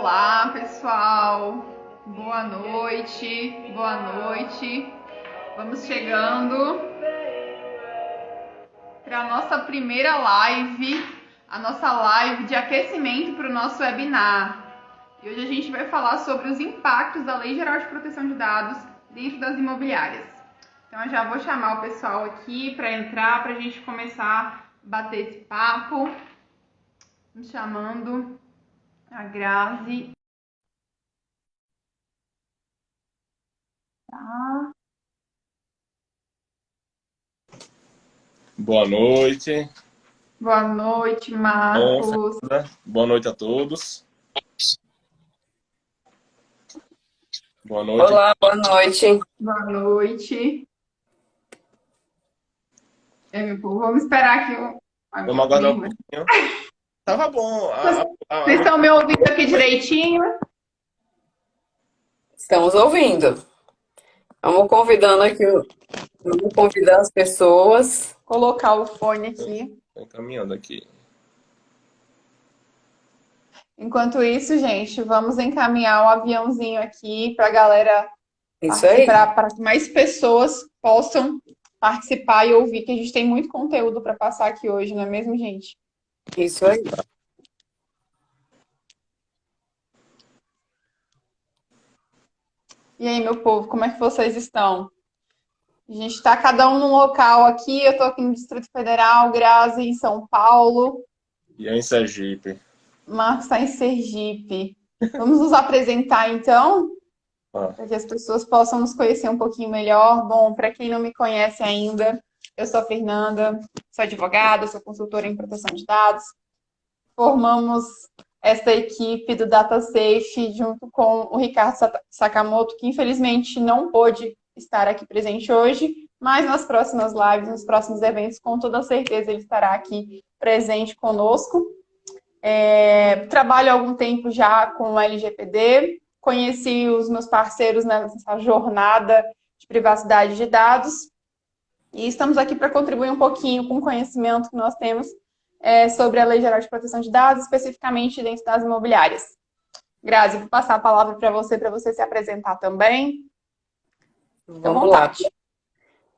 Olá, pessoal. Boa noite. Boa noite. Vamos chegando para a nossa primeira live, a nossa live de aquecimento para o nosso webinar. E hoje a gente vai falar sobre os impactos da Lei Geral de Proteção de Dados dentro das imobiliárias. Então eu já vou chamar o pessoal aqui para entrar, para a gente começar a bater esse papo. Me chamando a Grazi. Tá. Boa noite. Boa noite, Marcos. Boa noite a todos. Boa noite. Olá, boa noite. Boa noite. Meu povo, vamos esperar aqui. Vamos aguardar um pouquinho. Tava bom. Vocês estão me ouvindo aqui direitinho? Estamos ouvindo. Vamos convidando aqui, vamos convidar as pessoas. Colocar o fone aqui. Estou encaminhando aqui. Enquanto isso, gente, vamos encaminhar o aviãozinho aqui para a galera Isso aí. para que mais pessoas possam participar e ouvir, que a gente tem muito conteúdo para passar aqui hoje, não é mesmo, gente? Isso aí. E aí, meu povo, como é que vocês estão? A gente está cada um num local aqui. Eu estou aqui no Distrito Federal, Grazi em São Paulo. E aí em Sergipe. Marcos está em Sergipe. Vamos nos apresentar, então, para que as pessoas possam nos conhecer um pouquinho melhor. Bom, para quem não me conhece ainda, eu sou a Fernanda, sou advogada, sou consultora em proteção de dados. Formamos esta equipe do DataSafe junto com o Ricardo Sakamoto, que infelizmente não pôde estar aqui presente hoje, mas nas próximas lives, nos próximos eventos, com toda certeza ele estará aqui presente conosco. Trabalho há algum tempo já com o LGPD, conheci os meus parceiros nessa jornada de privacidade de dados e estamos aqui para contribuir um pouquinho com o conhecimento que nós temos sobre a Lei Geral de Proteção de Dados, especificamente dentro das imobiliárias. Grazi, vou passar a palavra para você se apresentar também. Vamos lá.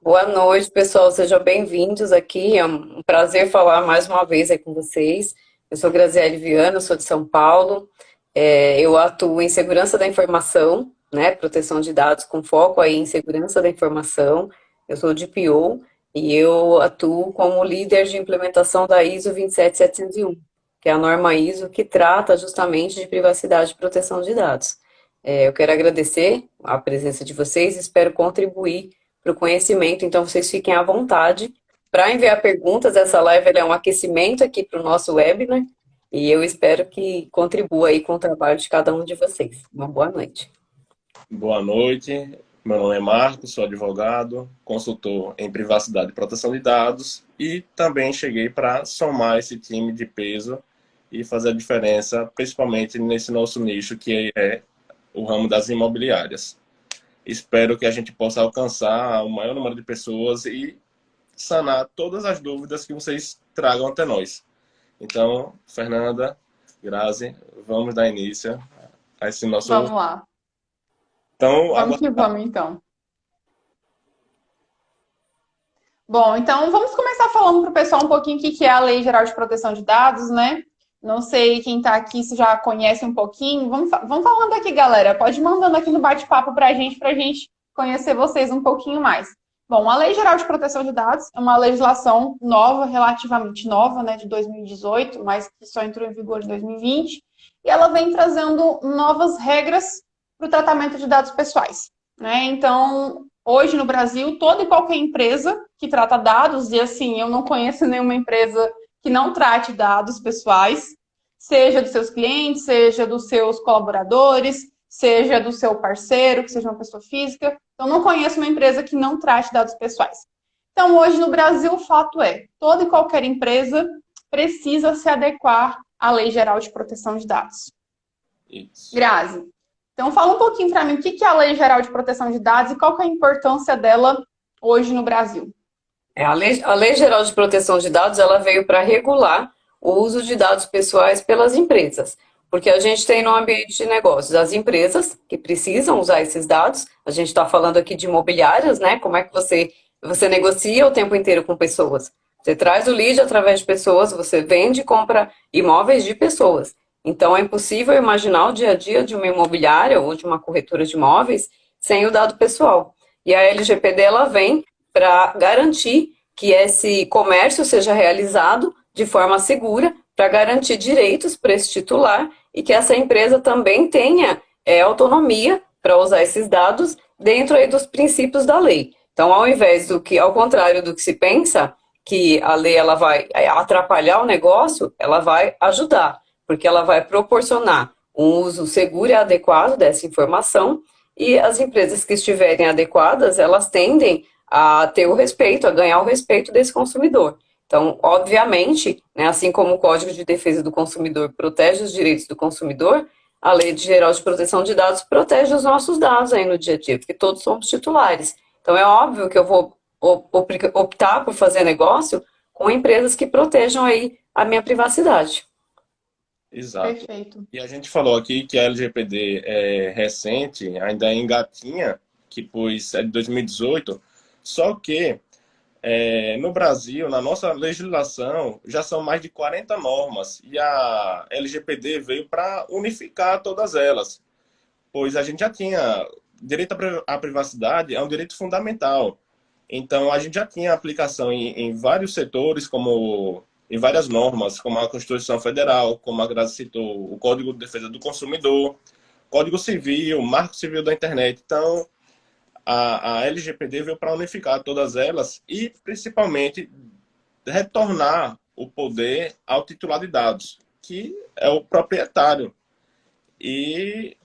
Boa noite, pessoal. Sejam bem-vindos aqui. É um prazer falar mais uma vez aí com vocês. Eu sou Graziele Viana, sou de São Paulo. Eu atuo em segurança da informação, né, proteção de dados com foco aí em segurança da informação. Eu sou DPO e eu atuo como líder de implementação da ISO 27701, que é a norma ISO que trata justamente de privacidade e proteção de dados. Eu quero agradecer a presença de vocês e espero contribuir para o conhecimento, então vocês fiquem à vontade para enviar perguntas. Essa live é um aquecimento aqui para o nosso webinar e eu espero que contribua aí com o trabalho de cada um de vocês. Uma boa noite. Boa noite. Meu nome é Marcos, sou advogado, consultor em privacidade e proteção de dados e também cheguei para somar esse time de peso e fazer a diferença, principalmente nesse nosso nicho que é o ramo das imobiliárias. Espero que a gente possa alcançar o maior número de pessoas e sanar todas as dúvidas que vocês tragam até nós. Então, Fernanda, Grazi, vamos dar início a esse nosso... Vamos lá. Então, vamos que vamos, então. Bom, então vamos começar falando para o pessoal um pouquinho o que é a Lei Geral de Proteção de Dados, né? Não sei quem está aqui se já conhece um pouquinho. Vamos falando aqui, galera. Pode ir mandando aqui no bate-papo para a gente conhecer vocês um pouquinho mais. Bom, a Lei Geral de Proteção de Dados é uma legislação nova, relativamente nova, né, de 2018, mas que só entrou em vigor em 2020. E ela vem trazendo novas regras para o tratamento de dados pessoais, né? Então, hoje no Brasil, toda e qualquer empresa que trata dados, e assim, eu não conheço nenhuma empresa que não trate dados pessoais, seja dos seus clientes, seja dos seus colaboradores, seja do seu parceiro, que seja uma pessoa física. Então, não conheço uma empresa que não trate dados pessoais. Então, hoje no Brasil, o fato é, toda e qualquer empresa precisa se adequar à Lei Geral de Proteção de Dados. Isso. Grazi, então fala um pouquinho para mim o que é a Lei Geral de Proteção de Dados e qual que é a importância dela hoje no Brasil. A Lei Geral de Proteção de Dados ela veio para regular o uso de dados pessoais pelas empresas. Porque a gente tem no ambiente de negócios as empresas que precisam usar esses dados. A gente está falando aqui de imobiliárias, né? Como é que você negocia o tempo inteiro com pessoas? Você traz o lead através de pessoas, você vende e compra imóveis de pessoas. Então, é impossível imaginar o dia a dia de uma imobiliária ou de uma corretora de imóveis sem o dado pessoal. E a LGPD, ela vem para garantir que esse comércio seja realizado de forma segura, para garantir direitos para esse titular e que essa empresa também tenha autonomia para usar esses dados dentro aí dos princípios da lei. Então, ao contrário do que se pensa, que a lei ela vai atrapalhar o negócio, ela vai ajudar, porque ela vai proporcionar um uso seguro e adequado dessa informação, e as empresas que estiverem adequadas, elas tendem a ter o respeito, a ganhar o respeito desse consumidor. Então, obviamente, né, assim como o Código de Defesa do Consumidor protege os direitos do consumidor, a Lei Geral de Proteção de Dados protege os nossos dados aí no dia a dia, porque todos somos titulares. Então, é óbvio que eu vou optar por fazer negócio com empresas que protejam aí a minha privacidade. Exato. Perfeito. E a gente falou aqui que a LGPD é recente, ainda engatinha, que pois é de 2018, só que no Brasil, na nossa legislação, já são mais de 40 normas e a LGPD veio para unificar todas elas, pois a gente já tinha direito à privacidade, é um direito fundamental. Então, a gente já tinha aplicação em vários setores, como em várias normas, como a Constituição Federal, como a Grazi citou, o Código de Defesa do Consumidor, Código Civil, Marco Civil da Internet. Então, a LGPD veio para unificar todas elas e, principalmente, retornar o poder ao titular de dados, que é o proprietário. E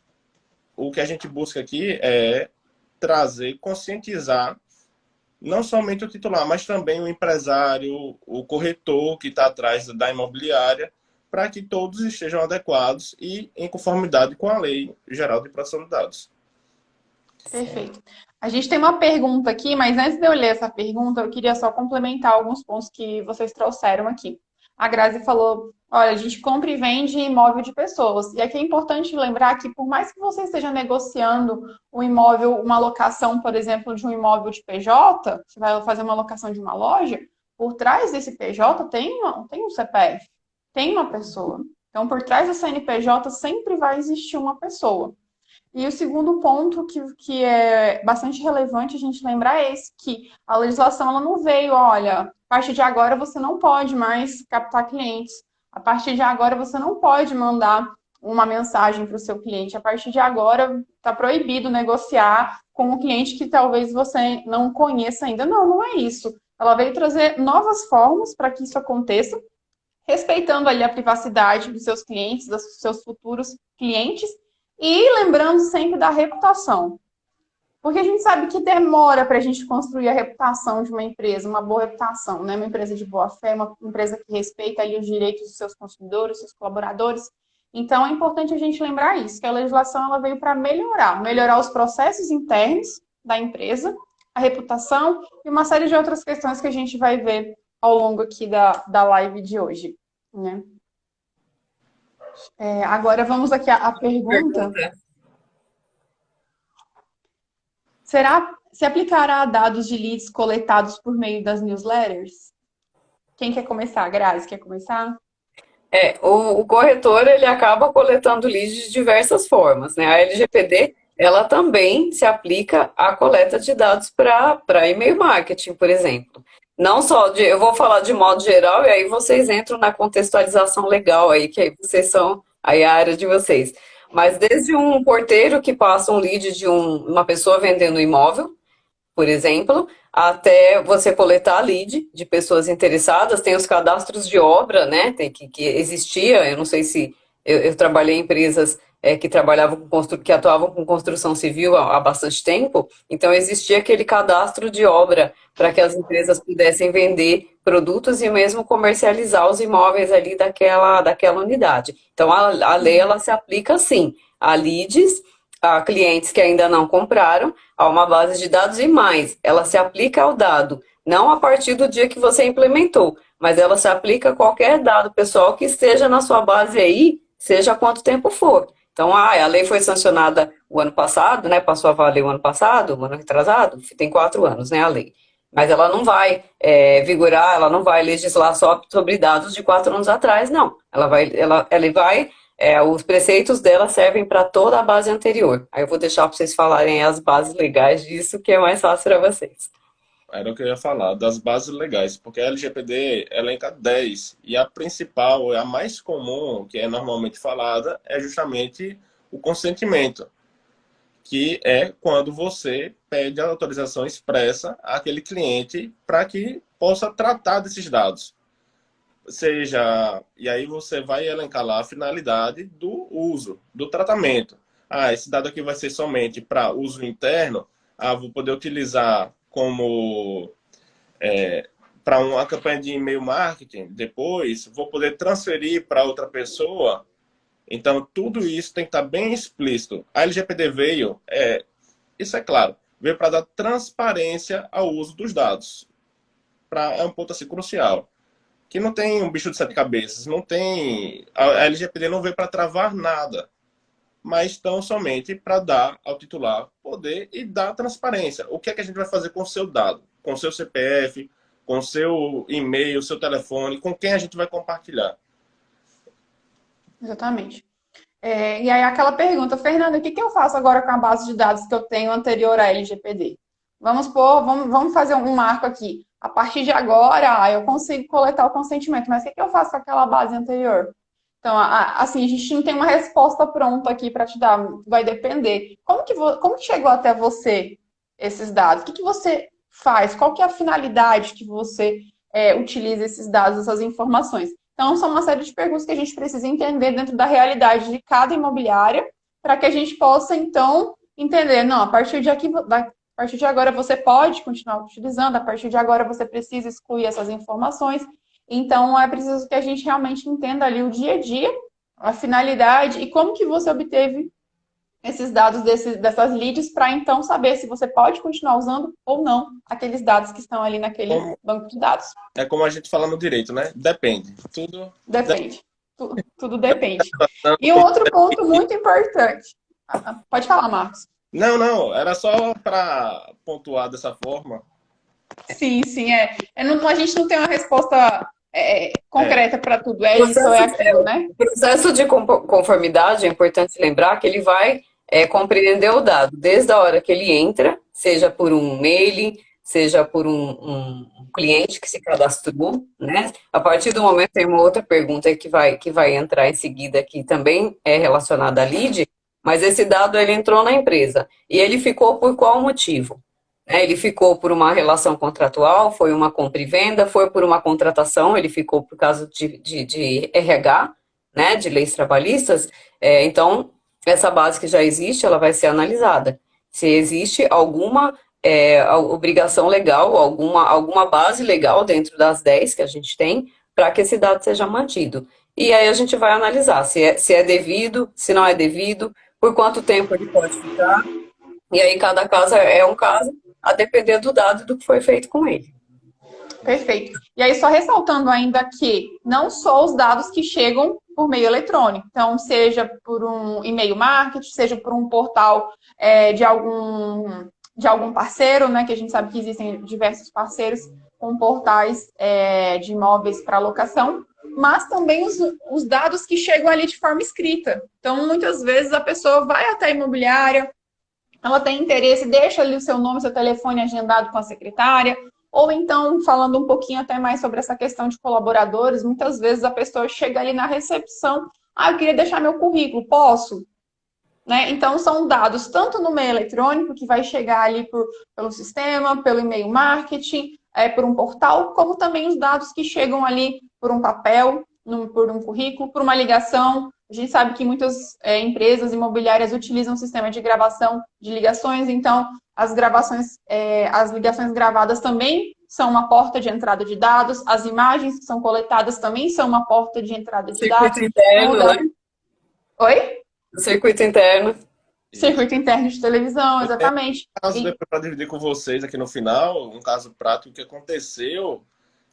o que a gente busca aqui é trazer, conscientizar, não somente o titular, mas também o empresário, o corretor que está atrás da imobiliária, para que todos estejam adequados e em conformidade com a Lei Geral de Proteção de Dados. Perfeito. A gente tem uma pergunta aqui, mas antes de eu ler essa pergunta, eu queria só complementar alguns pontos que vocês trouxeram aqui. A Grazi falou, olha, a gente compra e vende imóvel de pessoas. E aqui é importante lembrar que por mais que você esteja negociando um imóvel, uma locação, por exemplo, de um imóvel de PJ, você vai fazer uma locação de uma loja, por trás desse PJ tem um CPF, tem uma pessoa. Então, por trás do CNPJ sempre vai existir uma pessoa. E o segundo ponto que é bastante relevante a gente lembrar é esse, que a legislação ela não veio, olha, a partir de agora você não pode mais captar clientes, a partir de agora você não pode mandar uma mensagem para o seu cliente, a partir de agora está proibido negociar com um cliente que talvez você não conheça ainda. Não, não é isso. Ela veio trazer novas formas para que isso aconteça, respeitando ali a privacidade dos seus clientes, dos seus futuros clientes, e lembrando sempre da reputação. Porque a gente sabe que demora para a gente construir a reputação de uma empresa, uma boa reputação, né? Uma empresa de boa fé, uma empresa que respeita ali os direitos dos seus consumidores, dos seus colaboradores. Então, é importante a gente lembrar isso, que a legislação ela veio para melhorar os processos internos da empresa, a reputação e uma série de outras questões que a gente vai ver ao longo aqui da live de hoje, né? Agora vamos aqui à pergunta. Se aplicará a dados de leads coletados por meio das newsletters? Quem quer começar? Grazi, quer começar? O corretor ele acaba coletando leads de diversas formas, né? A LGPD ela também se aplica à coleta de dados para e-mail marketing, por exemplo. Não só eu vou falar de modo geral e aí vocês entram na contextualização legal aí, que aí vocês são aí a área de vocês. Mas desde um porteiro que passa um lead de uma pessoa vendendo imóvel, por exemplo, até você coletar lead de pessoas interessadas, tem os cadastros de obra, né? Tem que existia, eu não sei se eu trabalhei em empresas que atuavam com construção civil há bastante tempo, então existia aquele cadastro de obra para que as empresas pudessem vender produtos e mesmo comercializar os imóveis ali daquela unidade. Então a lei ela se aplica sim a leads, a clientes que ainda não compraram, a uma base de dados e mais, ela se aplica ao dado, não a partir do dia que você implementou, mas ela se aplica a qualquer dado pessoal que esteja na sua base aí seja quanto tempo for. Então, a lei foi sancionada o ano passado, né? Passou a valer o ano passado, o ano retrasado, tem 4 anos, né, a lei. Mas ela não vai vigorar, ela não vai legislar só sobre dados de 4 anos atrás, não. Os preceitos dela servem para toda a base anterior. Aí eu vou deixar para vocês falarem as bases legais disso, que é mais fácil para vocês. Era o que eu ia falar, das bases legais, porque a LGPD elenca 10, e a principal, a mais comum, que é normalmente falada, é justamente o consentimento, que é quando você pede a autorização expressa àquele cliente para que possa tratar desses dados. Seja, e aí você vai elencar lá a finalidade do uso, do tratamento. Esse dado aqui vai ser somente para uso interno, vou poder utilizar como para uma campanha de e-mail marketing, depois vou poder transferir para outra pessoa. Então, tudo isso tem que estar bem explícito. A LGPD veio, isso é claro, veio para dar transparência ao uso dos dados. É um ponto assim crucial. Que não tem um bicho de 7 cabeças, não tem. A LGPD não veio para travar nada, mas tão somente para dar ao titular poder e dar transparência. O que é que a gente vai fazer com o seu dado? Com o seu CPF, com o seu e-mail, seu telefone, com quem a gente vai compartilhar? Exatamente. E aí aquela pergunta, Fernanda, o que eu faço agora com a base de dados que eu tenho anterior à LGPD? Vamos fazer um marco aqui. A partir de agora, eu consigo coletar o consentimento, mas o que eu faço com aquela base anterior? Então, assim, a gente não tem uma resposta pronta aqui para te dar, vai depender. Como que chegou até você esses dados? O que você faz? Qual que é a finalidade que você utiliza esses dados, essas informações? Então, são uma série de perguntas que a gente precisa entender dentro da realidade de cada imobiliária, para que a gente possa, então, entender, não, a partir de agora você pode continuar utilizando, a partir de agora você precisa excluir essas informações. Então, é preciso que a gente realmente entenda ali o dia a dia, a finalidade e como que você obteve esses dados dessas leads para, então, saber se você pode continuar usando ou não aqueles dados que estão ali naquele banco de dados. É como a gente fala no direito, né? Depende. Tudo depende. Tudo depende. E um outro ponto muito importante. Pode falar, Marcos. Não, era só para pontuar dessa forma. Sim, a gente não tem uma resposta concreta para tudo. Isso, é aquilo, né? O processo de conformidade, é importante lembrar que ele vai compreender o dado desde a hora que ele entra, seja por um mail, seja por um cliente que se cadastrou, né? A partir do momento, tem uma outra pergunta que vai entrar em seguida, que também é relacionada à lead, mas esse dado ele entrou na empresa. E ele ficou por qual motivo? Ele ficou por uma relação contratual, foi uma compra e venda, foi por uma contratação, ele ficou por causa de RH, né, de leis trabalhistas. Então, essa base que já existe, ela vai ser analisada. Se existe alguma obrigação legal, alguma base legal dentro das 10 que a gente tem, para que esse dado seja mantido. E aí a gente vai analisar se é devido, se não é devido, por quanto tempo ele pode ficar. E aí cada caso é um caso, a depender do dado do que foi feito com ele. Perfeito. E aí, só ressaltando ainda que não só os dados que chegam por meio eletrônico. Então, seja por um e-mail marketing, seja por um portal de algum parceiro, né? Que a gente sabe que existem diversos parceiros com portais de imóveis para locação, mas também os dados que chegam ali de forma escrita. Então, muitas vezes a pessoa vai até a imobiliária, ela tem interesse, deixa ali o seu nome, seu telefone agendado com a secretária, ou então, falando um pouquinho até mais sobre essa questão de colaboradores, muitas vezes a pessoa chega ali na recepção, eu queria deixar meu currículo, posso? Né? Então, são dados tanto no meio eletrônico, que vai chegar ali pelo sistema, pelo e-mail marketing, por um portal, como também os dados que chegam ali por um papel, por um currículo, por uma ligação. A gente sabe que muitas empresas imobiliárias utilizam o sistema de gravação de ligações, então as ligações gravadas também são uma porta de entrada de dados, as imagens que são coletadas também são uma porta de entrada de dados. Circuito interno, né? Oi? Circuito interno. Circuito interno de televisão, exatamente. Caso para dividir com vocês aqui no final, um caso prático que aconteceu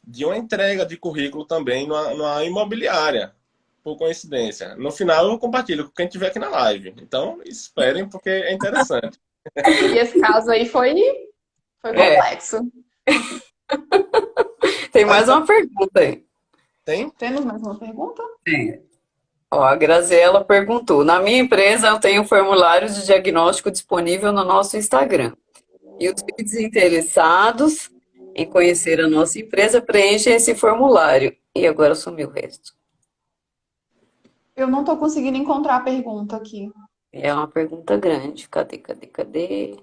de uma entrega de currículo também numa imobiliária. por coincidência. No final eu compartilho com quem estiver aqui na live. Então, esperem, porque é interessante. E esse caso aí foi complexo. Tem mais uma pergunta aí. Tem? Temos mais uma pergunta? Tem. Ó, a Graziela perguntou: na minha empresa eu tenho um formulário de diagnóstico disponível no nosso Instagram. E os vídeos interessados em conhecer a nossa empresa preenchem esse formulário. E agora sumiu o resto. Eu não estou conseguindo encontrar a pergunta aqui. É uma pergunta grande. Cadê?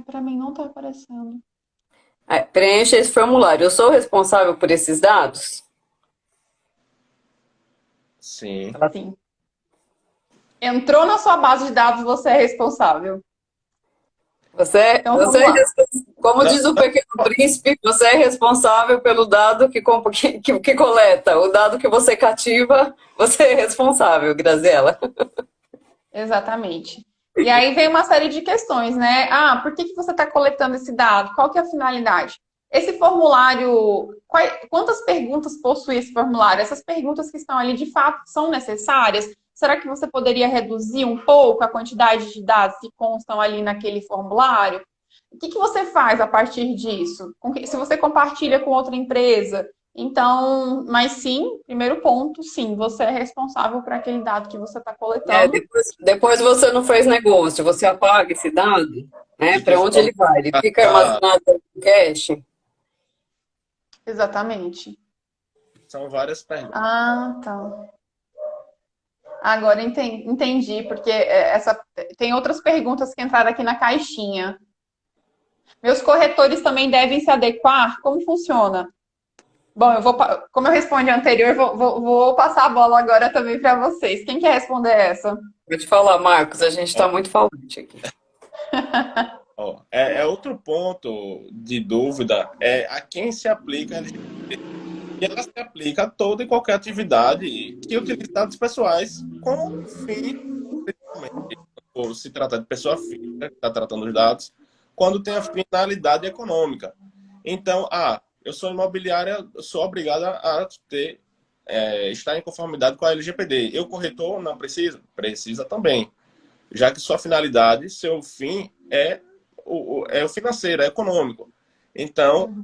Para mim não está aparecendo. Preencha esse formulário. Eu sou responsável por esses dados? Sim. Sim. Entrou na sua base de dados, você é responsável. Então, como diz o Pequeno Príncipe, você é responsável pelo dado que coleta. O dado que você cativa, você é responsável, Graziela. Exatamente. E aí vem uma série de questões, né? Por que você está coletando esse dado? Qual que é a finalidade? Esse formulário, quantas perguntas possui esse formulário? Essas perguntas que estão ali, de fato, são necessárias? Será que você poderia reduzir um pouco a quantidade de dados que constam ali naquele formulário? O que você faz a partir disso? Se você compartilha com outra empresa, então, mas sim, primeiro ponto, sim, você é responsável por aquele dado que você está coletando. Depois você não fez negócio, você apaga esse dado, né? Para onde ele vai? Ele fica armazenado no cache? Exatamente. São várias perguntas. Tá. Agora entendi, porque tem outras perguntas que entraram aqui na caixinha. Meus corretores também devem se adequar? Como funciona? Bom, como eu respondi anterior, vou passar a bola agora também para vocês. Quem quer responder essa? Vou te falar, Marcos, a gente está muito falante aqui. Outro ponto de dúvida a quem se aplica a LGPD. E ela se aplica a toda e qualquer atividade que utiliza dados pessoais com fim, principalmente, por se tratar de pessoa física, que está tratando os dados, quando tem a finalidade econômica. Então, eu sou imobiliária, sou obrigada a estar em conformidade com a LGPD. Eu, corretor, não precisa? Precisa também. Já que sua finalidade, seu fim é o financeiro, é econômico. Então,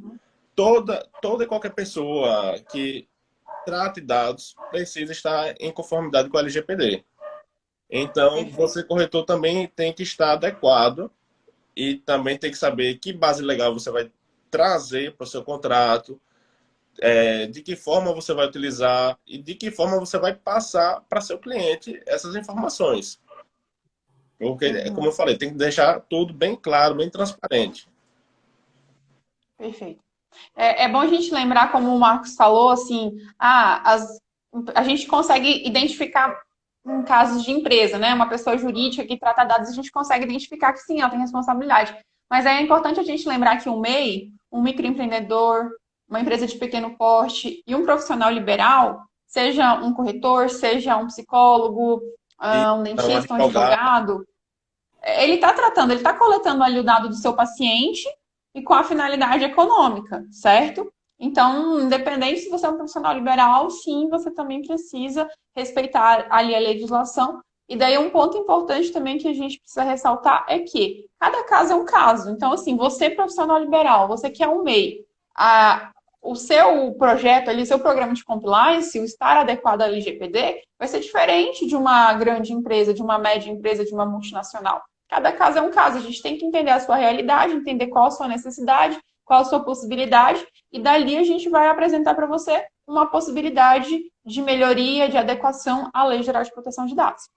toda e qualquer pessoa que trate dados precisa estar em conformidade com a LGPD. Então, você, corretor, também tem que estar adequado e também tem que saber que base legal você vai trazer para o seu contrato, de que forma você vai utilizar e de que forma você vai passar para seu cliente essas informações. Porque, como eu falei, tem que deixar tudo bem claro, bem transparente. Perfeito. É bom a gente lembrar, como o Marcos falou, assim, a gente consegue identificar em casos de empresa, né? Uma pessoa jurídica que trata dados, a gente consegue identificar que sim, ela tem responsabilidade. Mas é importante a gente lembrar que um MEI, um microempreendedor, uma empresa de pequeno porte e um profissional liberal, seja um corretor, seja um psicólogo, um dentista, um advogado, ele está coletando ali o dado do seu paciente e com a finalidade econômica, certo? Então, independente se você é um profissional liberal, sim, você também precisa respeitar ali a legislação. E daí um ponto importante também que a gente precisa ressaltar é que cada caso é um caso. Então, assim, você profissional liberal, você que é um MEI, o seu projeto ali, seu programa de compliance, o estar adequado à LGPD, vai ser diferente de uma grande empresa, de uma média empresa, de uma multinacional. Cada caso é um caso, a gente tem que entender a sua realidade, entender qual a sua necessidade, qual a sua possibilidade, e dali a gente vai apresentar para você uma possibilidade de melhoria, de adequação à Lei Geral de Proteção de Dados.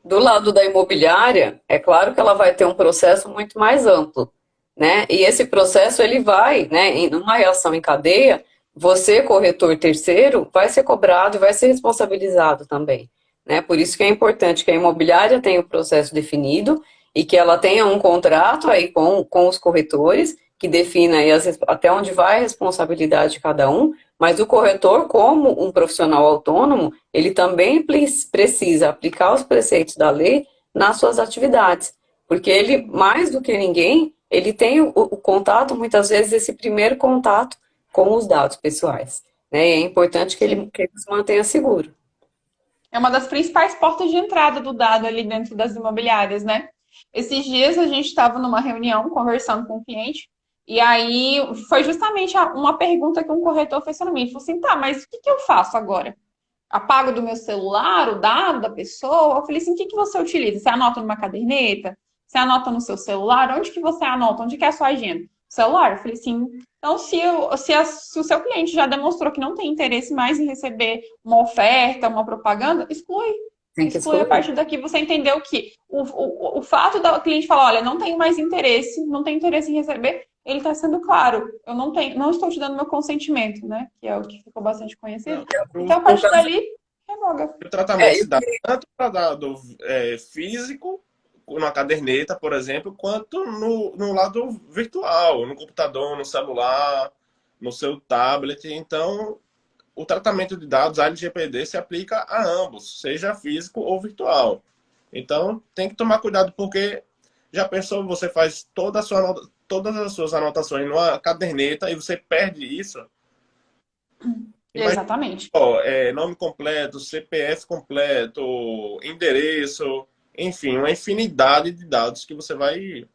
Do lado da imobiliária, é claro que ela vai ter um processo muito mais amplo, né? E esse processo, ele vai, né, em uma reação em cadeia, você, corretor terceiro, vai ser cobrado e vai ser responsabilizado também. Né? Por isso que é importante que a imobiliária tenha o processo definido e que ela tenha um contrato aí com os corretores que defina aí até onde vai a responsabilidade de cada um, mas o corretor, como um profissional autônomo, ele também precisa aplicar os preceitos da lei nas suas atividades, porque ele, mais do que ninguém, ele tem o contato, muitas vezes esse primeiro contato com os dados pessoais, né? É importante que Sim. que ele se mantenha seguro. É uma das principais portas de entrada do dado ali dentro das imobiliárias, né? Esses dias a gente estava numa reunião conversando com o cliente, e aí foi justamente uma pergunta que um corretor fez para mim. Ele falou assim: tá, mas o que que eu faço agora? Apago do meu celular o dado da pessoa? Eu falei assim: o que que você utiliza? Você anota numa caderneta? Você anota no seu celular? Onde que você anota? Onde que é a sua agenda? Celular? Eu falei assim: então, se o seu cliente já demonstrou que não tem interesse mais em receber uma oferta, uma propaganda, exclui. Tem que Exclui. A excluir. partir daqui você entendeu que o fato do cliente falar: olha, não tenho mais interesse, não tenho interesse em receber, ele está sendo claro. Eu não estou te dando meu consentimento, né? Que é o que ficou bastante conhecido. Não, Então, a partir dali, revoga. o tratamento É, se dá tanto para dado físico, na caderneta, por exemplo, quanto no lado virtual, no computador, no celular, no seu tablet. Então, o tratamento de dados, a LGPD, se aplica a ambos, seja físico ou virtual. Então, tem que tomar cuidado, porque já pensou, você faz todas as suas anotações numa caderneta e você perde isso? Imagina, Exatamente. ó, nome completo, CPF completo, endereço, enfim, uma infinidade de dados que você vai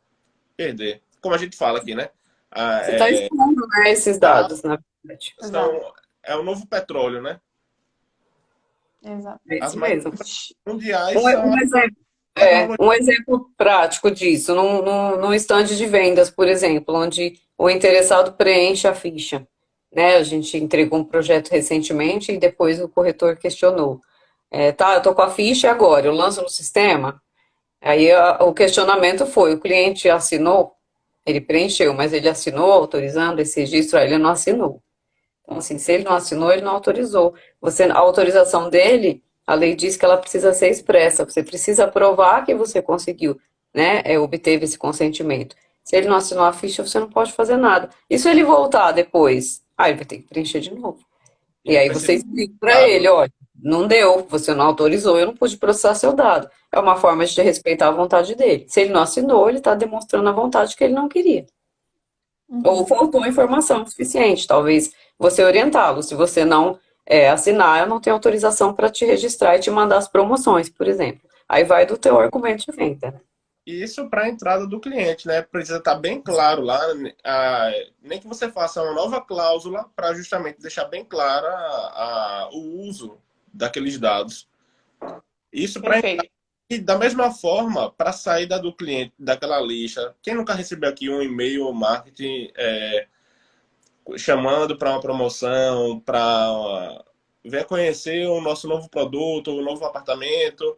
perder. Como a gente fala aqui, né? Ah, você está expondo, né, esses dados dados, na verdade. Exato. é o novo petróleo, né? Exato. É As isso mais mesmo. mundiais Um, são um a exemplo, tecnologia. um exemplo prático disso, num estande de vendas, por exemplo, onde o interessado preenche a ficha, né? A gente entregou um projeto recentemente e depois o corretor questionou. Tá, eu tô com a ficha e agora, eu lanço no sistema? Aí o questionamento foi, o cliente assinou? Ele preencheu, mas ele assinou autorizando esse registro? Aí ele não assinou. Então, assim, se ele não assinou, ele não autorizou. A autorização dele, a lei diz que ela precisa ser expressa. Você precisa provar que você conseguiu, né, obteve esse consentimento. Se ele não assinou a ficha, você não pode fazer nada. E se ele voltar depois? Ah, ele vai ter que preencher de novo. E E ele aí vai ser você explica para dado, ele, né? olha, não deu, você não autorizou, eu não pude processar seu dado. É uma forma de respeitar a vontade dele. Se ele não assinou, ele está demonstrando a vontade que ele não queria. Ou Uhum. faltou informação suficiente, talvez você orientá-lo. Se você não assinar, eu não tenho autorização para te registrar e te mandar as promoções, por exemplo. Aí vai do teu argumento de venda, né? E isso para a entrada do cliente, né? Precisa estar bem claro lá, nem que você faça uma nova cláusula para justamente deixar bem clara o uso daqueles dados. Isso para Perfeito. e da mesma forma, para a saída do cliente daquela lista, quem nunca recebeu aqui um e-mail ou marketing chamando para uma promoção, para ver conhecer o nosso novo produto, o novo apartamento,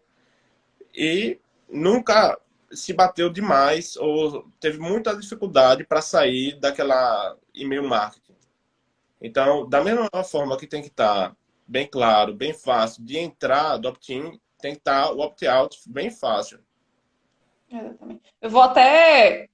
e nunca se bateu demais ou teve muita dificuldade para sair daquela e-mail marketing. Então, da mesma forma que tem que estar bem claro, bem fácil de entrar do opt-in, tem que estar o opt-out bem fácil. Exatamente. Eu vou até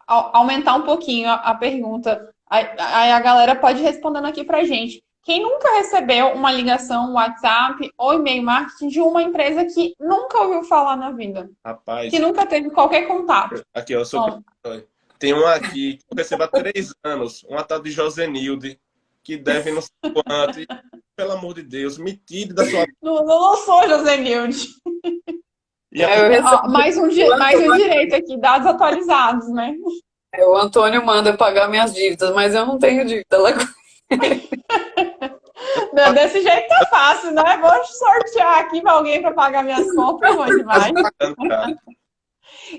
aumentar um pouquinho a pergunta. Aí a galera pode ir respondendo aqui pra gente. Quem nunca recebeu uma ligação, um WhatsApp ou e-mail marketing de uma empresa que nunca ouviu falar na vida? Que Rapaz, nunca teve qualquer contato? aqui eu sou Bom, tem um aqui que eu recebo há 3 anos, uma tal de Josenilde, que deve não sei quanto. E, pelo amor de Deus, me tire da sua. não sou Josenilde. E a Eu Ó, recebo, mais um direito aqui, dados atualizados, né? o Antônio manda eu pagar minhas dívidas, mas eu não tenho dívida. Não, desse jeito tá fácil, né? Vou sortear aqui pra alguém para pagar minhas contas, é bom quase demais. pagando já.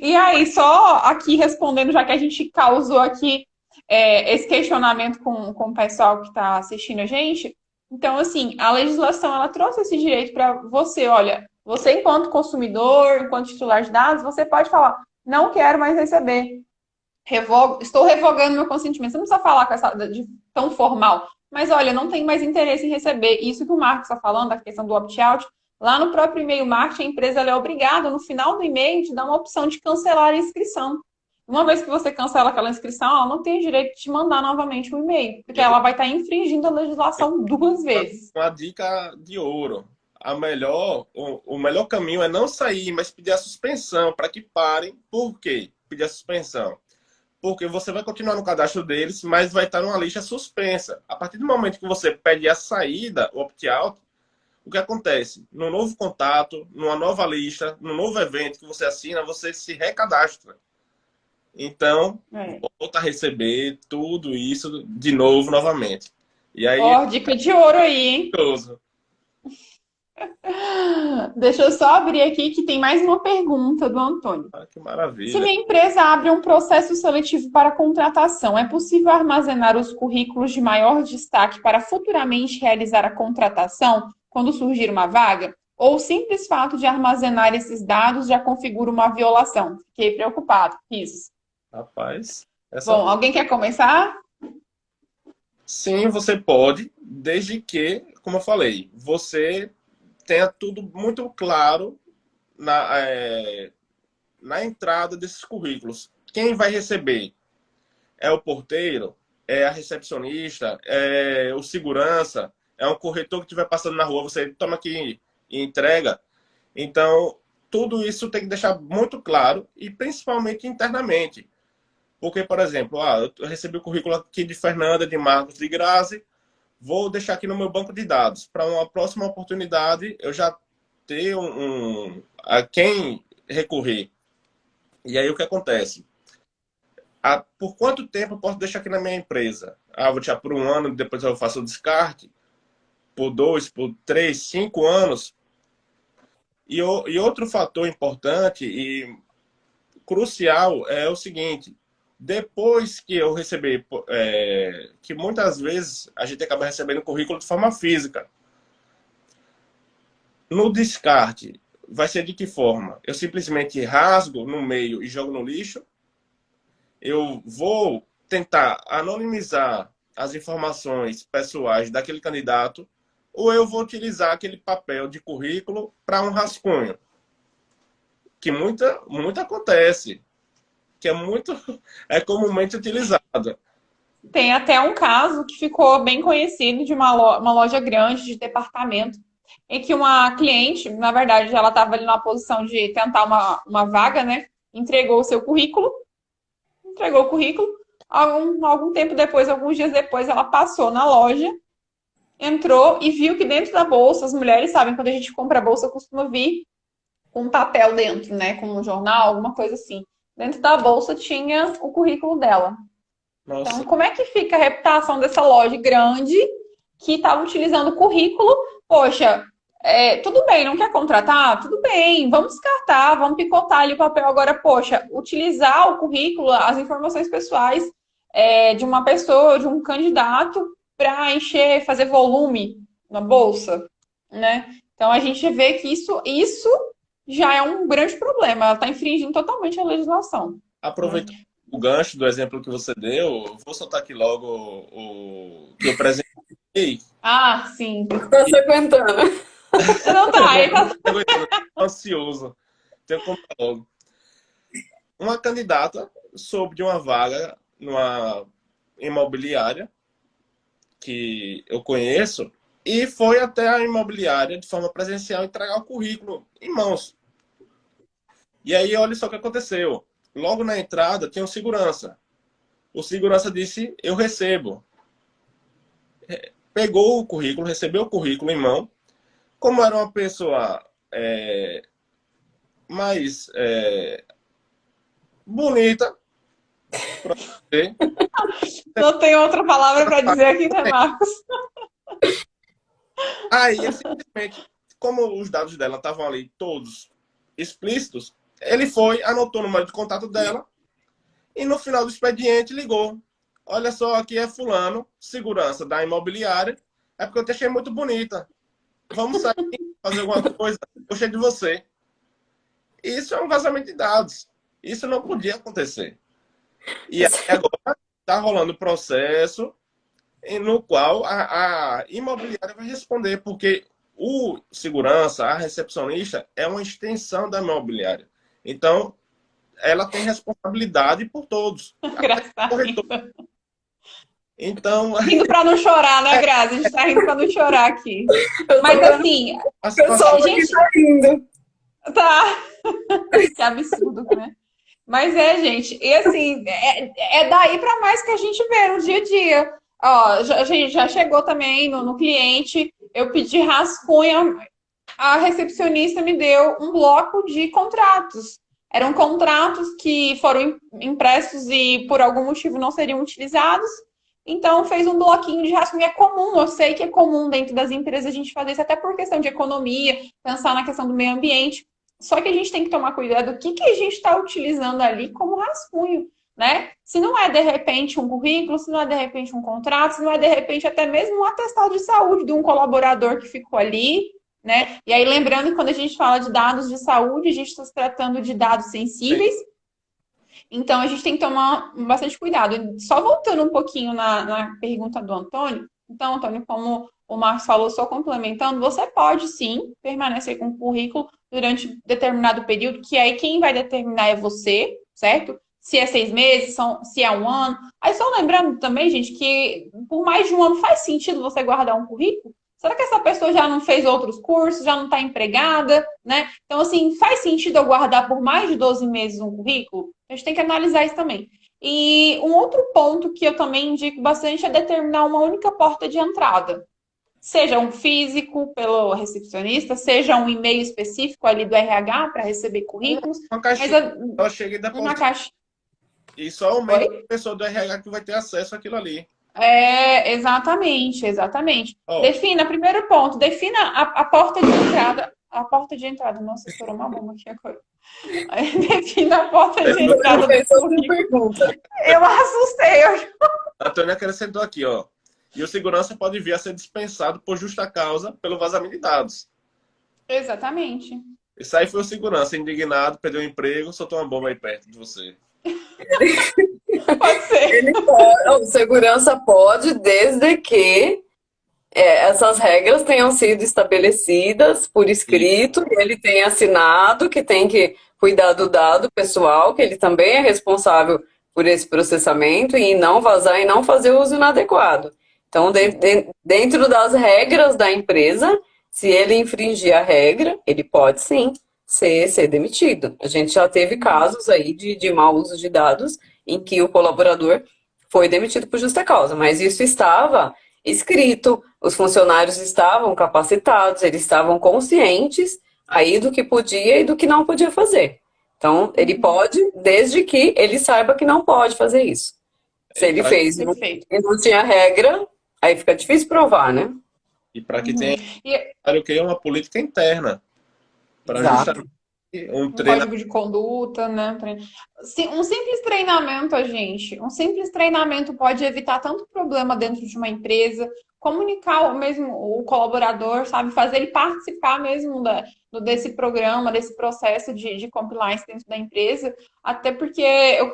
E aí, só aqui respondendo, já que a gente causou aqui esse questionamento com o pessoal que está assistindo a gente. Então, assim, a legislação ela trouxe esse direito para você. Olha, você, enquanto consumidor, enquanto titular de dados, você pode falar: não quero mais receber. Estou revogando meu consentimento. Você não precisa falar com essa de tão formal. Mas olha, não tenho mais interesse em receber. Isso que o Marcos está falando, a questão do opt-out, lá no próprio e-mail marketing, a empresa ela é obrigada, no final do e-mail, te dar uma opção de cancelar a inscrição. Uma vez que você cancela aquela inscrição, ela não tem o direito de te mandar novamente um e-mail, porque E eu vou ela vai estar infringindo a legislação duas dar vezes. uma dica de ouro. O melhor caminho é não sair, mas pedir a suspensão para que parem. Por quê? Pedir a suspensão. porque você vai continuar no cadastro deles, mas vai estar numa lista suspensa. A partir do momento que você pede a saída, o opt-out, o que acontece? No novo contato, numa nova lista, no novo evento que você assina, você se recadastra. Então, volta a receber tudo isso de novo, novamente. E aí, Dica de ouro aí, hein? Deixa eu só abrir aqui que tem mais uma pergunta do Antônio. Que maravilha. Se minha empresa abre um processo seletivo para contratação, é possível armazenar os currículos de maior destaque para futuramente realizar a contratação quando surgir uma vaga? Ou o simples fato de armazenar esses dados já configura uma violação? Fiquei preocupado. Isso. Rapaz. Bom, alguém quer começar? Sim, você pode, desde que, como eu falei, você tenha tudo muito claro na entrada desses currículos. Quem vai receber? É o porteiro? É a recepcionista? É o segurança? É um corretor que estiver passando na rua? Você toma aqui e entrega? Então, tudo isso tem que deixar muito claro e principalmente internamente. Porque, por exemplo, eu recebi o currículo aqui de Fernanda, de Marcos, de Grazi, vou deixar aqui no meu banco de dados. Para uma próxima oportunidade, eu já ter a quem recorrer. E aí, o que acontece? Por quanto tempo eu posso deixar aqui na minha empresa? Vou deixar por 1 ano, depois eu faço o descarte. Por 2, por 3, 5 anos. E outro fator importante e crucial é o seguinte: depois que eu receber, que muitas vezes a gente acaba recebendo currículo de forma física. No descarte, vai ser de que forma? Eu simplesmente rasgo no meio e jogo no lixo? Eu vou tentar anonimizar as informações pessoais daquele candidato, ou eu vou utilizar aquele papel de currículo para um rascunho? Que muito acontece. Que é comumente utilizado. Tem até um caso que ficou bem conhecido de uma loja grande de departamento, em que uma cliente, na verdade, ela estava ali numa posição de tentar uma vaga, né? Entregou o currículo, algum tempo depois, alguns dias depois, ela passou na loja, entrou e viu que dentro da bolsa, as mulheres sabem, quando a gente compra a bolsa, costuma vir com um papel dentro, né? Com um jornal, alguma coisa assim. Dentro da bolsa tinha o currículo dela. Nossa. Então, como é que fica a reputação dessa loja grande que estava utilizando o currículo? Poxa, tudo bem, não quer contratar? Tudo bem, vamos descartar, vamos picotar ali o papel. Agora, poxa, utilizar o currículo, as informações pessoais de uma pessoa, de um candidato, para encher, fazer volume na bolsa, né? Então, a gente vê que isso já é um grande problema. Ela está infringindo totalmente a legislação. Aproveitando o gancho do exemplo que você deu, vou soltar aqui logo o que eu apresentei. Sim. Tá se aguentando. Não tá. Ansioso. Tenho que contar logo. Uma candidata soube de uma vaga numa imobiliária que eu conheço e foi até a imobiliária de forma presencial entregar o currículo em mãos. E aí, olha só o que aconteceu. Logo na entrada, tinha um segurança. O segurança disse, eu recebo. Pegou o currículo, recebeu o currículo em mão. Como era uma pessoa mais bonita, pra você. Não tem outra palavra para dizer aqui, né, Marcos? Aí, simplesmente, como os dados dela estavam ali todos explícitos, ele foi, anotou o número de contato dela e no final do expediente ligou. Olha só, aqui é fulano, segurança da imobiliária, é porque eu te achei muito bonita. Vamos sair, fazer alguma coisa, eu gostei de você. Isso é um vazamento de dados. Isso não podia acontecer. E agora está rolando o processo no qual a imobiliária vai responder, porque o segurança, a recepcionista, é uma extensão da imobiliária. Então, ela tem responsabilidade por todos. Então... Rindo para não chorar, né, Grazi? A gente tá rindo para não chorar aqui. Mas assim, o pessoal gente tá rindo. Tá. Que absurdo, né? Mas gente, e assim, é daí para mais que a gente vê no dia a dia. Ó, a gente já chegou também no cliente, eu pedi rascunho, a recepcionista me deu um bloco de contratos. Eram contratos que foram impressos e por algum motivo não seriam utilizados. Então fez um bloquinho de rascunho. É comum, eu sei que é comum dentro das empresas a gente fazer isso, até por questão de economia, pensar na questão do meio ambiente. Só que a gente tem que tomar cuidado do que a gente está utilizando ali como rascunho, né? Se não é de repente um currículo, se não é de repente um contrato, se não é de repente até mesmo um atestado de saúde de um colaborador que ficou ali, né? E aí, lembrando que quando a gente fala de dados de saúde, a gente está se tratando de dados sensíveis, então a gente tem que tomar bastante cuidado. Só voltando um pouquinho na pergunta do Antônio, então, Antônio, como o Marcos falou, só complementando, você pode sim permanecer com o currículo durante determinado período, que aí quem vai determinar é você, certo? Se é 6 meses, se é um ano. Aí só lembrando também, gente, que por mais de um ano faz sentido você guardar um currículo? Será que essa pessoa já não fez outros cursos, já não está empregada, né? Então, assim, faz sentido eu guardar por mais de 12 meses um currículo? A gente tem que analisar isso também. E um outro ponto que eu também indico bastante é determinar uma única porta de entrada. Seja um físico pelo recepcionista, seja um e-mail específico ali do RH para receber currículos. Uma caixinha, só chega e Uma deposita. caixa. E só aumenta Oi? a pessoa do RH que vai ter acesso àquilo ali. Exatamente, exatamente. Ó, Defina, primeiro ponto, defina a porta de entrada. A porta de entrada, nossa, estourou uma bomba aqui agora. Defina a porta de Não entrada do fez outra currículo. pergunta. Eu assustei. a Antônia acrescentou aqui, ó. E o segurança pode vir a ser dispensado por justa causa pelo vazamento de dados. Exatamente. Isso aí foi o segurança, indignado, perdeu o emprego, soltou uma bomba aí perto de você. Pode ser. Ele pode, o segurança pode, desde que essas regras tenham sido estabelecidas por E, escrito, e ele tenha assinado que tem que cuidar do dado pessoal, que ele também é responsável por esse processamento e não vazar e não fazer uso inadequado. Então, sim, dentro das regras da empresa, se ele infringir a regra, ele pode sim ser demitido. A gente já teve casos aí de mau uso de dados em que o colaborador foi demitido por justa causa, mas isso estava escrito, os funcionários estavam capacitados, eles estavam conscientes aí do que podia e do que não podia fazer. Então, ele pode, desde que ele saiba que não pode fazer isso. Se ele para fez Perfeito. e não tinha regra, aí fica difícil provar, né? que tenha E o que é uma política interna para Exato. justamente um um treino. código de conduta, né? Um simples treinamento, gente. Um simples treinamento pode evitar tanto problema dentro de uma empresa, comunicar o mesmo o colaborador, sabe? Fazer ele participar mesmo desse programa, desse processo de compliance dentro da empresa. Até porque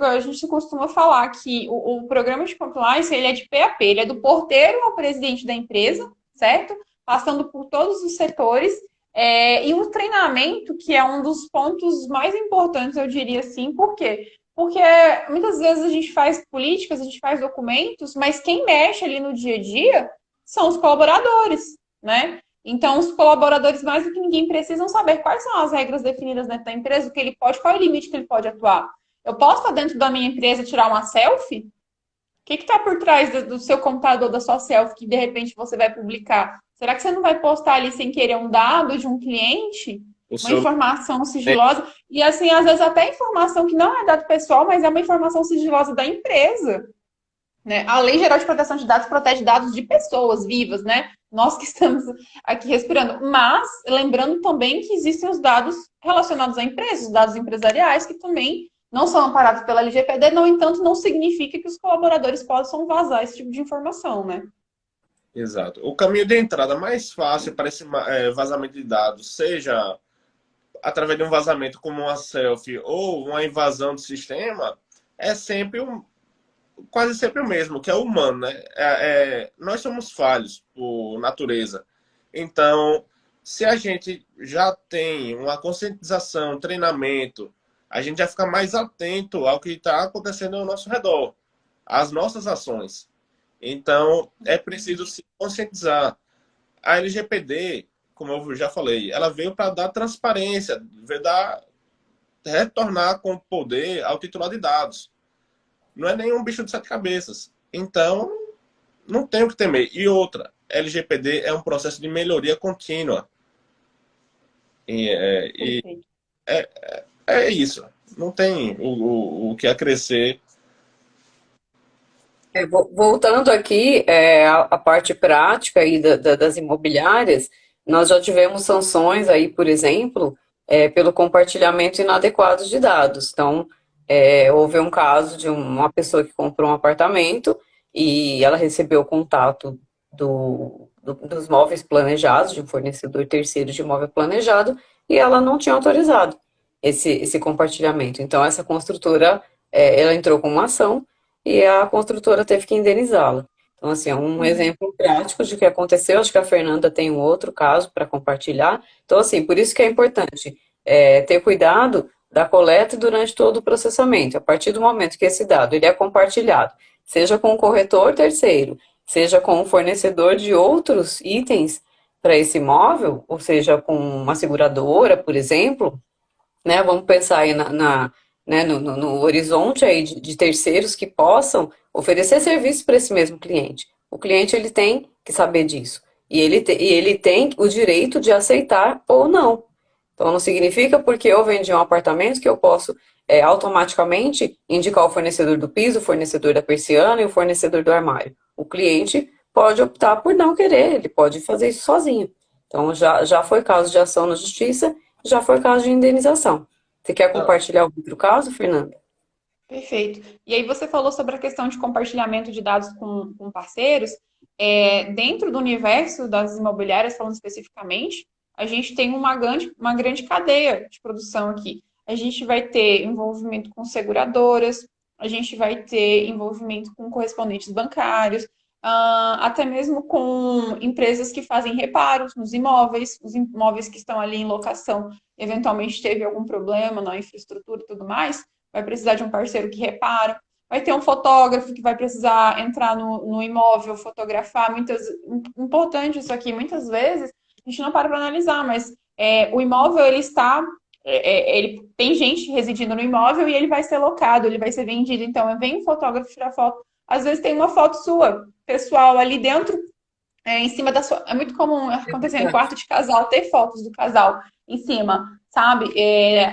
a gente costuma falar que o programa de compliance ele é de PAP, ele é do porteiro ao presidente da empresa, certo? Passando por todos os setores. E o treinamento, que é um dos pontos mais importantes, eu diria assim, por quê? Porque muitas vezes a gente faz políticas, a gente faz documentos, mas quem mexe ali no dia a dia são os colaboradores, né? Então, os colaboradores, mais do que ninguém, precisam saber quais são as regras definidas dentro da empresa, o que ele pode, qual é o limite que ele pode atuar. Eu posso estar dentro da minha empresa e tirar uma selfie? O que está por trás do seu computador, da sua selfie, que de repente você vai publicar? Será que você não vai postar ali sem querer um dado de um cliente? O Uma seu informação sigilosa? E assim, às vezes até informação que não é dado pessoal, mas é uma informação sigilosa da empresa. Né? A Lei Geral de Proteção de Dados protege dados de pessoas vivas, né? Nós que estamos aqui respirando. Mas, lembrando também que existem os dados relacionados à empresa, os dados empresariais, que também não são amparados pela LGPD, no entanto, não significa que os colaboradores possam vazar esse tipo de informação, né? Exato. O caminho de entrada mais fácil para esse vazamento de dados, seja através de um vazamento como uma selfie ou uma invasão do sistema, é sempre quase sempre o mesmo, que é o humano, né? Nós somos falhos por natureza. Então, se a gente já tem uma conscientização, treinamento, a gente já fica mais atento ao que está acontecendo ao nosso redor, às nossas ações. Então, é preciso se conscientizar. A LGPD, como eu já falei, ela veio para dar transparência, veio dar retornar com poder ao titular de dados. Não é nenhum bicho de sete cabeças. Então, não tem o que temer. E outra, LGPD é um processo de melhoria contínua. E é isso. Não tem o que acrescer. Voltando aqui, a parte prática aí das imobiliárias, nós já tivemos sanções aí, por exemplo, pelo compartilhamento inadequado de dados. Então, houve um caso de uma pessoa que comprou um apartamento e ela recebeu o contato dos móveis planejados, de um fornecedor terceiro de imóvel planejado, e ela não tinha autorizado esse compartilhamento. Então, essa construtora, ela entrou com uma ação e a construtora teve que indenizá-la. Então, assim, é um exemplo prático de que aconteceu. Acho que a Fernanda tem um outro caso para compartilhar. Então, assim, por isso que é importante ter cuidado da coleta durante todo o processamento. A partir do momento que esse dado ele é compartilhado, seja com o corretor terceiro, seja com o fornecedor de outros itens para esse imóvel, ou seja, com uma seguradora, por exemplo, né? Vamos pensar aí né, no horizonte aí de terceiros que possam oferecer serviço para esse mesmo cliente. O cliente ele tem que saber disso. E ele tem o direito de aceitar ou não. Então, não significa porque eu vendi um apartamento que eu posso automaticamente indicar o fornecedor do piso, o fornecedor da persiana e o fornecedor do armário. O cliente pode optar por não querer, ele pode fazer isso sozinho. Então, já foi caso de ação na justiça, já foi caso de indenização. Você quer compartilhar o outro caso, Fernanda? Perfeito. E aí você falou sobre a questão de compartilhamento de dados com parceiros. Dentro do universo das imobiliárias, falando especificamente, a gente tem uma grande cadeia de produção aqui. A gente vai ter envolvimento com seguradoras, a gente vai ter envolvimento com correspondentes bancários, até mesmo com empresas que fazem reparos nos imóveis, os imóveis que estão ali em locação, eventualmente teve algum problema na infraestrutura e tudo mais, vai precisar de um parceiro que repara, vai ter um fotógrafo que vai precisar entrar no imóvel, fotografar. Importante isso aqui, muitas vezes a gente não para analisar, mas o imóvel ele está, ele tem gente residindo no imóvel e ele vai ser locado, ele vai ser vendido. Então, vem um fotógrafo tirar foto. Às vezes tem uma foto sua, pessoal, ali dentro, em cima da sua. É muito comum acontecer em quarto de casal ter fotos do casal em cima, sabe?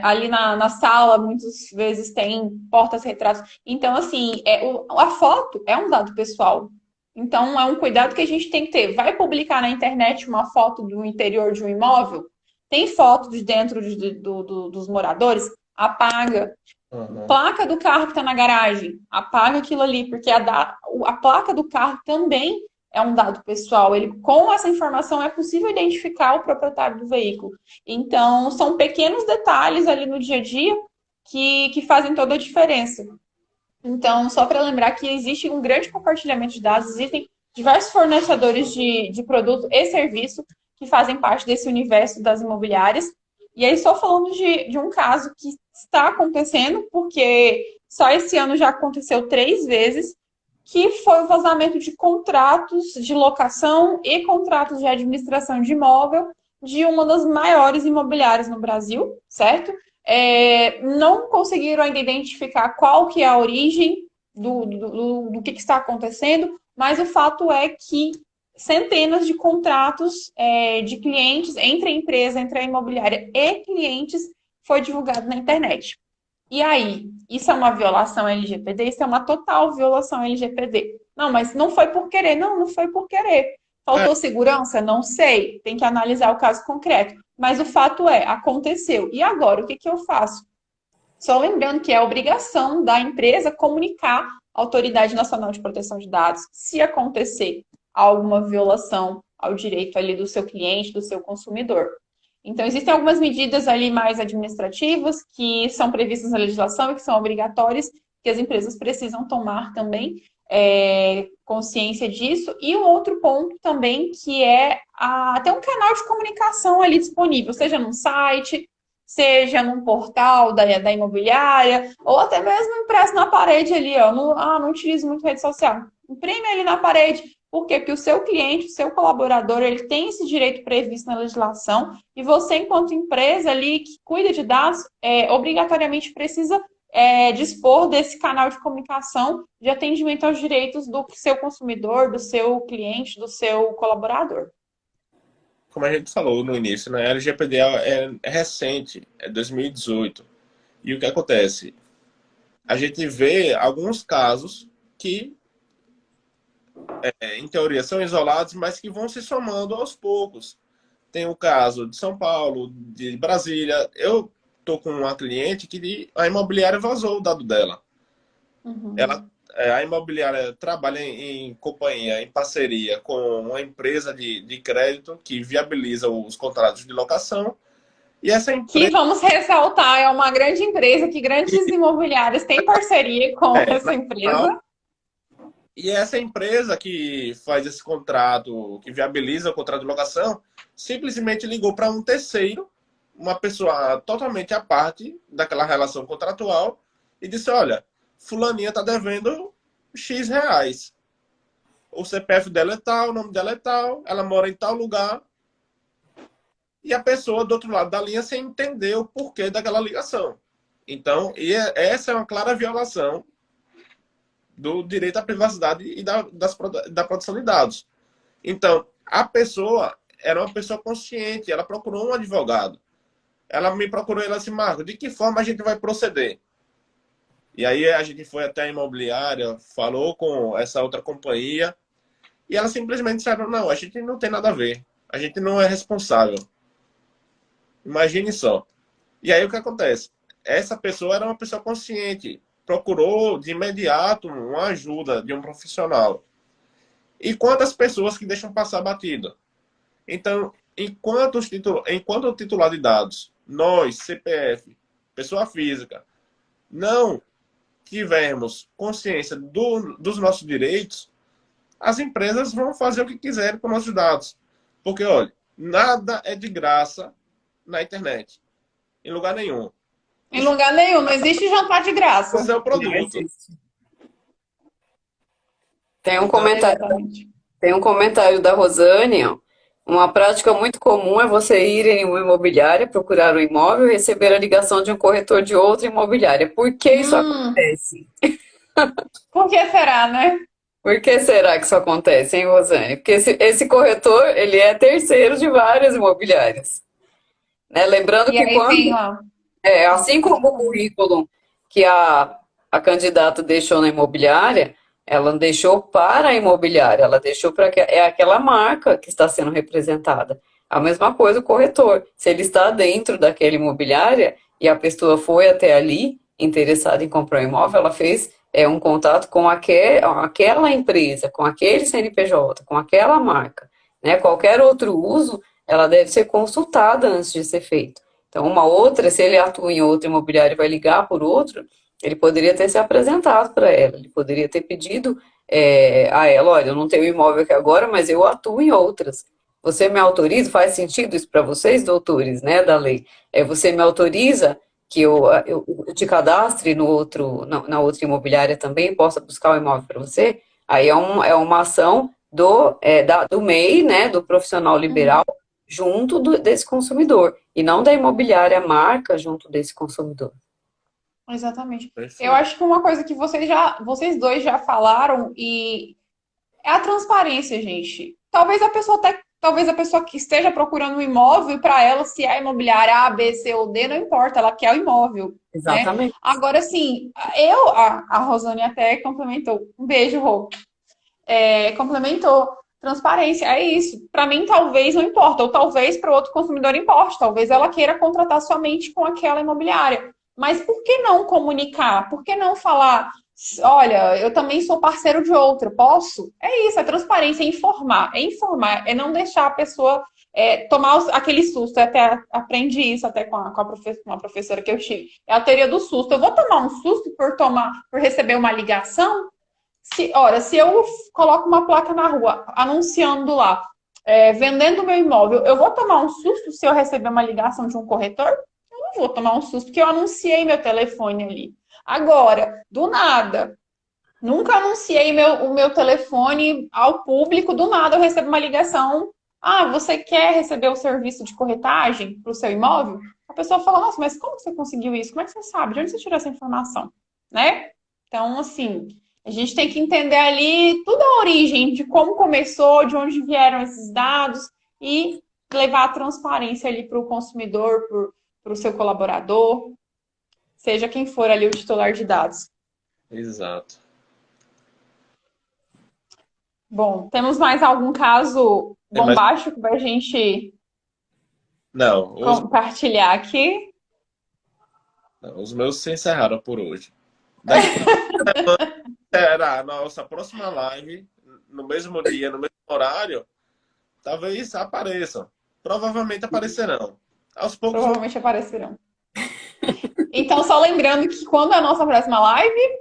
Ali na sala, muitas vezes tem portas-retratos. Então, assim, a foto é um dado pessoal. Então, é um cuidado que a gente tem que ter. Vai publicar na internet uma foto do interior de um imóvel? Tem foto de dentro dos moradores? Apaga. Placa do carro que está na garagem, apaga aquilo ali, porque a placa do carro também é um dado pessoal. Com essa informação é possível identificar o proprietário do veículo. Então, são pequenos detalhes ali no dia a dia que fazem toda a diferença. Então, só para lembrar que existe um grande compartilhamento de dados, existem diversos fornecedores de produto e serviço que fazem parte desse universo das imobiliárias. E aí, só falando de um caso que está acontecendo, porque só esse ano já aconteceu 3 vezes, que foi o vazamento de contratos de locação e contratos de administração de imóvel de uma das maiores imobiliárias no Brasil, certo? Não conseguiram ainda identificar qual que é a origem do que está acontecendo, mas o fato é que centenas de contratos de clientes entre a empresa, entre a imobiliária e clientes foi divulgado na internet. E aí, isso é uma violação LGPD? Isso é uma total violação LGPD. Não, mas não foi por querer. Não, não foi por querer. Faltou segurança? Não sei. Tem que analisar o caso concreto. Mas o fato aconteceu. E agora, o que eu faço? Só lembrando que é obrigação da empresa comunicar à Autoridade Nacional de Proteção de Dados se acontecer alguma violação ao direito ali do seu cliente, do seu consumidor. Então, existem algumas medidas ali mais administrativas que são previstas na legislação e que são obrigatórias, que as empresas precisam tomar também consciência disso. E um outro ponto também, que é ter um canal de comunicação ali disponível, seja num site, seja num portal da imobiliária, ou até mesmo impresso na parede ali, ó. Não utilizo muito rede social. Imprime ali na parede, Por quê? Porque o seu cliente, o seu colaborador, ele tem esse direito previsto na legislação e você, enquanto empresa ali que cuida de dados, obrigatoriamente precisa dispor desse canal de comunicação de atendimento aos direitos do seu consumidor, do seu cliente, do seu colaborador. Como a gente falou no início, né? A LGPD é recente, é 2018. E o que acontece? A gente vê alguns casos que, em teoria, são isolados, mas que vão se somando aos poucos. Tem o caso de São Paulo, de Brasília. Eu tô com uma cliente que a imobiliária vazou o dado dela. Uhum. A imobiliária trabalha em companhia, em parceria com uma empresa de crédito que viabiliza os contratos de locação. E essa Que empresa... vamos ressaltar, é uma grande empresa que grandes imobiliárias têm parceria com essa empresa. E essa empresa que faz esse contrato, que viabiliza o contrato de locação, simplesmente ligou para um terceiro, uma pessoa totalmente à parte daquela relação contratual, e disse: olha, fulaninha está devendo X reais. O CPF dela é tal, o nome dela é tal, ela mora em tal lugar. E a pessoa do outro lado da linha sem entender o porquê daquela ligação. Então, essa é uma clara violação do direito à privacidade e da produção de dados. Então, a pessoa era uma pessoa consciente, ela procurou um advogado. Ela me procurou e ela disse: Marco, de que forma a gente vai proceder? E aí a gente foi até a imobiliária, falou com essa outra companhia, e ela simplesmente disseram: não, a gente não tem nada a ver, a gente não é responsável. Imagine só. E aí o que acontece? Essa pessoa era uma pessoa consciente, procurou de imediato uma ajuda de um profissional. E quantas pessoas que deixam passar batido? Então, enquanto o titular de dados, nós, CPF, pessoa física, não tivermos consciência dos nossos direitos, as empresas vão fazer o que quiserem com nossos dados. Porque, olha, nada é de graça na internet. Em lugar nenhum. Em lugar nenhum, não existe jantar de graça. O seu produto. Tem um comentário da Rosane, ó. Uma prática muito comum é você ir em uma imobiliária, procurar um imóvel e receber a ligação de um corretor de outra imobiliária. Por que isso acontece? Por que será, né? Por que será que isso acontece, hein, Rosane? Porque esse corretor, ele é terceiro de várias imobiliárias. Né? Lembrando que assim como o currículo que a candidata deixou na imobiliária, ela não deixou para a imobiliária, ela deixou para aquela marca que está sendo representada. A mesma coisa o corretor. Se ele está dentro daquela imobiliária e a pessoa foi até ali interessada em comprar um imóvel, ela fez um contato com aquela empresa, com aquele CNPJ, com aquela marca. Né? Qualquer outro uso, ela deve ser consultada antes de ser feito. Então, uma outra, se ele atua em outra imobiliária e vai ligar por outro, ele poderia ter se apresentado para ela, ele poderia ter pedido a ela: olha, eu não tenho imóvel aqui agora, mas eu atuo em outras. Você me autoriza? Faz sentido isso para vocês, doutores, né, da lei? Você me autoriza que eu te cadastre na outra imobiliária também, possa buscar o imóvel para você? Aí é uma ação do MEI, né, do profissional liberal, junto desse consumidor, e não da imobiliária marca junto desse consumidor. Exatamente. Eu acho que uma coisa que vocês dois já falaram é a transparência, gente. Talvez a pessoa que esteja procurando um imóvel, para ela, se é a imobiliária A, B, C ou D, não importa, ela quer o imóvel. Exatamente. Né? Agora, assim, a Rosane até complementou. Um beijo, Rô. Complementou. Transparência, é isso. Para mim, talvez não importa, ou talvez para o outro consumidor importe. Talvez ela queira contratar somente com aquela imobiliária. Mas por que não comunicar? Por que não falar: olha, eu também sou parceiro de outra, posso? É isso, é transparência, é informar, é não deixar a pessoa tomar aquele susto. Eu até aprendi isso até com uma professora que eu tive. É a teoria do susto. Eu vou tomar um susto por receber uma ligação? Se eu coloco uma placa na rua anunciando lá, vendendo meu imóvel, eu vou tomar um susto se eu receber uma ligação de um corretor? Eu não vou tomar um susto, porque eu anunciei meu telefone ali. Agora, do nada, Nunca anunciei o meu telefone ao público, do nada eu recebo uma ligação. Ah, você quer receber o serviço de corretagem para o seu imóvel? A pessoa fala, nossa, mas como você conseguiu isso? Como é que você sabe? De onde você tirou essa informação? Né? Então, assim, a gente tem que entender ali toda a origem de como começou, de onde vieram esses dados e levar a transparência ali para o consumidor, para o seu colaborador, seja quem for ali o titular de dados. Exato. Bom, temos mais algum caso Mas bombástico para a gente não, compartilhar aqui? os meus se encerraram por hoje. Daqui será a nossa próxima live, no mesmo dia, no mesmo horário, talvez apareçam. Provavelmente aparecerão. Aos poucos vão. Provavelmente aparecerão. Então, só lembrando que quando é a nossa próxima live,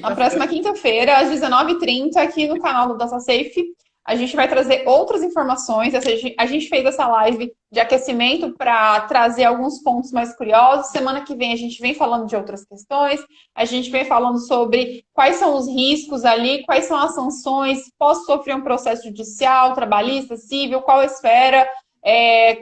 na próxima quinta-feira, às 19h30, aqui no canal do DataSafe, a gente vai trazer outras informações. A gente fez essa live de aquecimento para trazer alguns pontos mais curiosos. Semana que vem a gente vem falando de outras questões. A gente vem falando sobre quais são os riscos ali, quais são as sanções, posso sofrer um processo judicial, trabalhista, civil, qual esfera,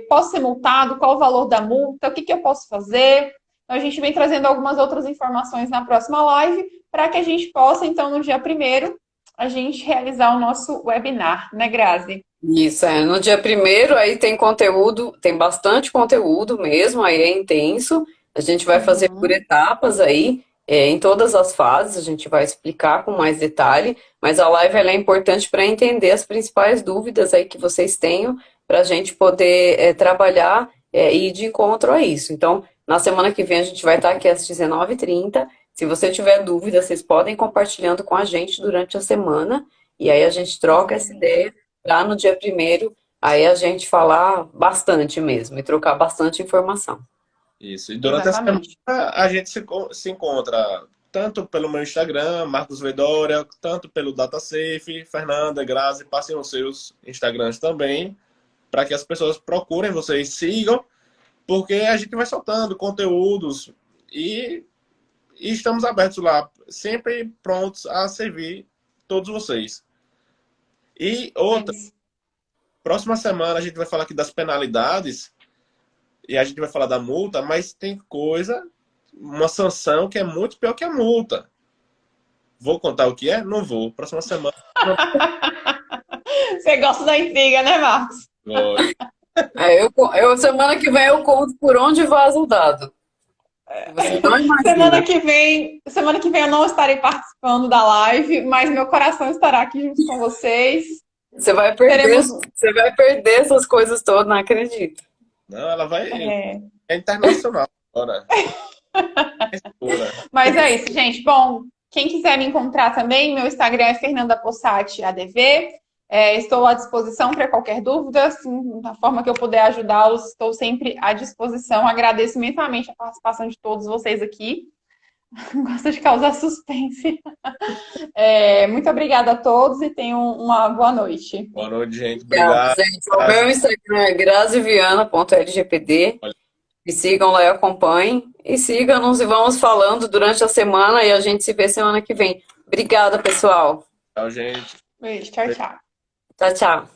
posso ser multado, qual o valor da multa, o que eu posso fazer. Então, a gente vem trazendo algumas outras informações na próxima live para que a gente possa, então, no dia 1º, a gente realizar o nosso webinar, né, Grazi? Isso, no dia 1º aí tem conteúdo, tem bastante conteúdo mesmo, aí é intenso. A gente vai fazer por etapas aí, em todas as fases, a gente vai explicar com mais detalhe, mas a live ela é importante para entender as principais dúvidas aí que vocês tenham, para a gente poder trabalhar e ir de encontro a isso. Então, na semana que vem a gente vai estar aqui às 19h30. Se você tiver dúvida, vocês podem ir compartilhando com a gente durante a semana, e aí a gente troca essa ideia para no dia 1º, aí a gente falar bastante mesmo, e trocar bastante informação. Isso. E durante a semana a gente se encontra tanto pelo meu Instagram, Marcos Vedória, tanto pelo DataSafe. Fernanda, Grazi, passem os seus Instagrams também, para que as pessoas procurem, vocês sigam, porque a gente vai soltando conteúdos e estamos abertos lá, sempre prontos a servir todos vocês. E outra, próxima semana a gente vai falar aqui das penalidades e a gente vai falar da multa, mas tem coisa, uma sanção que é muito pior que a multa. Vou contar o que é? Não vou. Próxima semana. Você gosta da intriga, né, Marcos? Semana que vem eu conto por onde vaza o dado. Você não imagina. Semana que vem eu não estarei participando da live, mas meu coração estará aqui junto com vocês. Você vai perder essas coisas todas, não acredito. Não, ela vai. É internacional agora. Mas é isso, gente. Bom, quem quiser me encontrar também, meu Instagram é Fernanda Possati ADV. Estou à disposição para qualquer dúvida, assim, da forma que eu puder ajudá-los, estou sempre à disposição. Agradeço imensamente a participação de todos vocês aqui. Gosto de causar suspense. Muito obrigada a todos e tenham uma boa noite. Boa noite, gente. Obrigado. Gente, o meu Instagram é graziviana.lgpd. Me sigam lá e acompanhem. E sigam-nos e vamos falando durante a semana e a gente se vê semana que vem. Obrigada, pessoal. Tchau, gente. Beijo, tchau, tchau. Tchau, tchau.